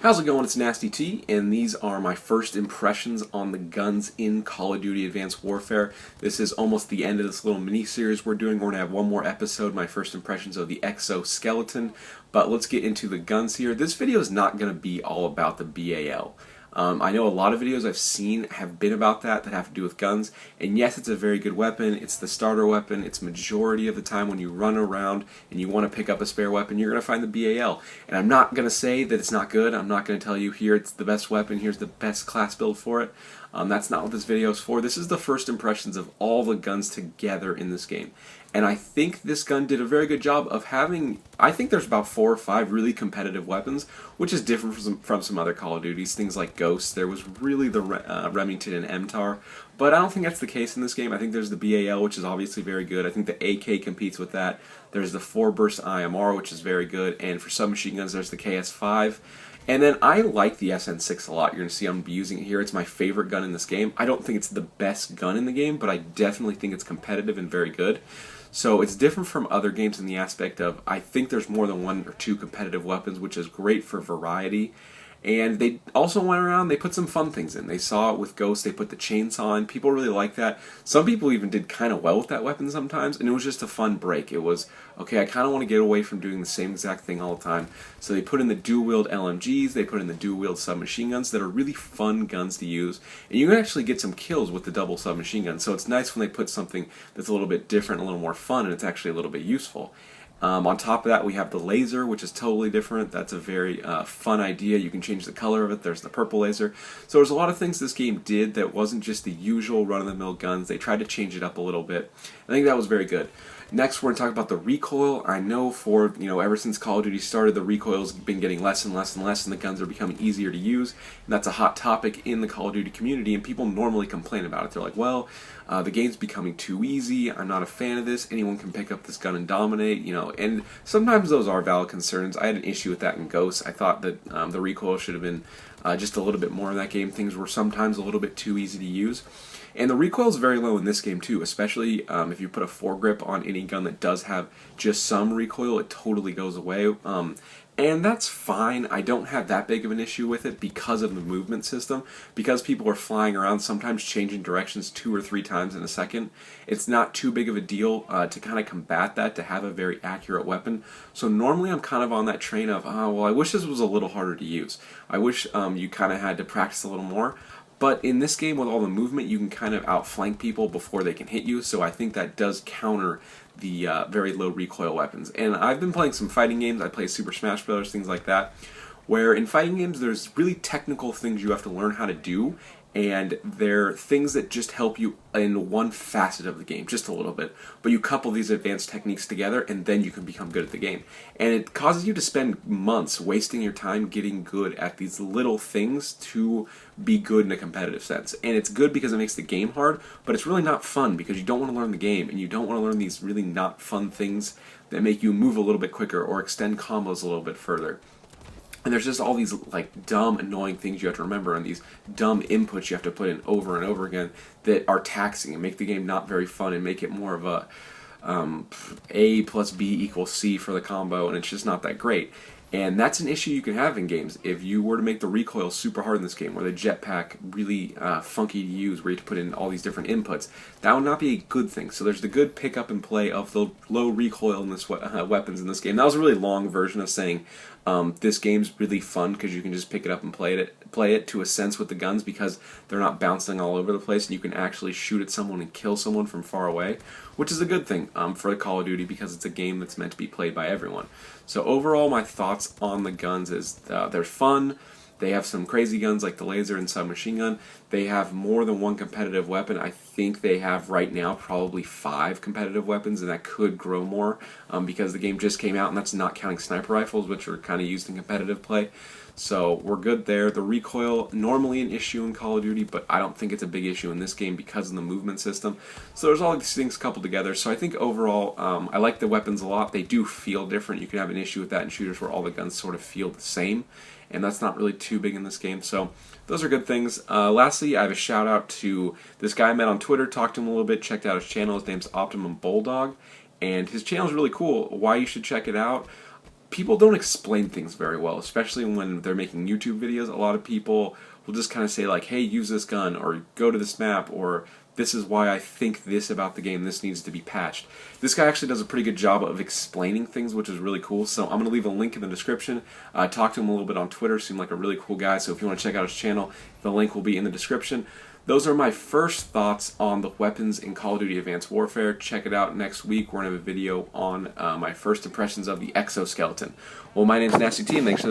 How's it going? It's NastyT, and these are my first impressions on the guns in Call of Duty Advanced Warfare. This is almost the end of this little mini-series we're doing. We're going to have one more episode, my first impressions of the exoskeleton, but let's get into the guns here. This video is not going to be all about the BAL. I know a lot of videos I've seen have been about that have to do with guns, and yes, it's a very good weapon. It's the starter weapon. It's majority of the time when you run around and you want to pick up a spare weapon, you're going to find the BAL. And I'm not going to say that it's not good. I'm not going to tell you here it's the best weapon, here's the best class build for it. That's not what this video is for. This is the first impressions of all the guns together in this game. And I think this gun did a very good job of having, I think there's about 4 or 5 really competitive weapons, which is different from some other Call of Duties, things like Ghost. There was really the Remington and MTAR, but I don't think that's the case in this game. I think there's the BAL, which is obviously very good. I think the AK competes with that. There's the 4-burst IMR, which is very good, and for submachine guns there's the KS5. And then I like the SN6 a lot. You're going to see I'm going to be using it here. It's my favorite gun in this game. I don't think it's the best gun in the game, but I definitely think it's competitive and very good. So it's different from other games in the aspect of I think there's more than 1 or 2 competitive weapons, which is great for variety. And they also went around, they put some fun things in. They saw it with Ghost, they put the chainsaw in. People really like that. Some people even did kind of well with that weapon sometimes, and it was just a fun break. It was, okay, I kind of want to get away from doing the same exact thing all the time. So they put in the dual-wield LMGs, they put in the dual-wield submachine guns that are really fun guns to use. And you can actually get some kills with the double submachine gun. So it's nice when they put something that's a little bit different, a little more fun, and it's actually a little bit useful. On top of that, we have the laser, which is totally different. That's a very fun idea. You can change the color of it. There's the purple laser. So there's a lot of things this game did that wasn't just the usual run-of-the-mill guns. They tried to change it up a little bit. I think that was very good. Next, we're going to talk about the recoil. I know ever since Call of Duty started, the recoil's been getting less and less and less, and the guns are becoming easier to use. And that's a hot topic in the Call of Duty community, and people normally complain about it. They're like, well, the game's becoming too easy. I'm not a fan of this. Anyone can pick up this gun and dominate, and sometimes those are valid concerns. I had an issue with that in Ghost. I thought that the recoil should have been just a little bit more in that game. Things were sometimes a little bit too easy to use. And the recoil is very low in this game too, especially if you put a foregrip on any gun that does have just some recoil, it totally goes away. And that's fine. I don't have that big of an issue with it because of the movement system. Because people are flying around, sometimes changing directions 2 or 3 times in a second. It's not too big of a deal to kind of combat that, to have a very accurate weapon. So normally I'm kind of on that train of, well, I wish this was a little harder to use. I wish you kind of had to practice a little more. But in this game, with all the movement, you can kind of outflank people before they can hit you, so I think that does counter the very low recoil weapons. And I've been playing some fighting games. I play Super Smash Bros., things like that, where in fighting games there's really technical things you have to learn how to do, and they're things that just help you in one facet of the game, just a little bit. But you couple these advanced techniques together, and then you can become good at the game. And it causes you to spend months wasting your time getting good at these little things to be good in a competitive sense. And it's good because it makes the game hard, but it's really not fun because you don't want to learn the game, and you don't want to learn these really not fun things that make you move a little bit quicker or extend combos a little bit further. And there's just all these like dumb, annoying things you have to remember, and these dumb inputs you have to put in over and over again that are taxing and make the game not very fun and make it more of a A plus B equals C for the combo, and it's just not that great. And that's an issue you can have in games. If you were to make the recoil super hard in this game, or the jetpack really funky to use, where you have to put in all these different inputs, that would not be a good thing. So there's the good pick up and play of the low recoil in this weapons in this game. That was a really long version of saying this game's really fun because you can just pick it up and play it to a sense with the guns, because they're not bouncing all over the place, and you can actually shoot at someone and kill someone from far away, which is a good thing for Call of Duty because it's a game that's meant to be played by everyone. So overall, my thoughts on the guns is they're fun. They have some crazy guns like the laser and submachine gun. They have more than 1 competitive weapon. I think they have right now probably 5 competitive weapons, and that could grow more because the game just came out, and that's not counting sniper rifles, which are kind of used in competitive play. So we're good there. The recoil, normally an issue in Call of Duty, but I don't think it's a big issue in this game because of the movement system. So there's all these things coupled together. So I think overall, I like the weapons a lot. They do feel different. You can have an issue with that in shooters where all the guns sort of feel the same, and that's not really too big in this game. So those are good things. Lastly, I have a shout out to this guy I met on Twitter, talked to him a little bit, checked out his channel. His name's Optimum Bulldog, and his channel is really cool. Why you should check it out? people don't explain things very well, especially when they're making YouTube videos. A lot of people will just kind of say like, hey, use this gun, or go to this map, or this is why I think this about the game, this needs to be patched. This guy actually does a pretty good job of explaining things, which is really cool, so I'm going to leave a link in the description. Talk to him a little bit on Twitter, seemed like a really cool guy, so if you want to check out his channel, the link will be in the description. Those are my first thoughts on the weapons in Call of Duty Advanced Warfare. Check it out next week. We're going to have a video on my first impressions of the exoskeleton. Well, my name's NastyT, and thanks for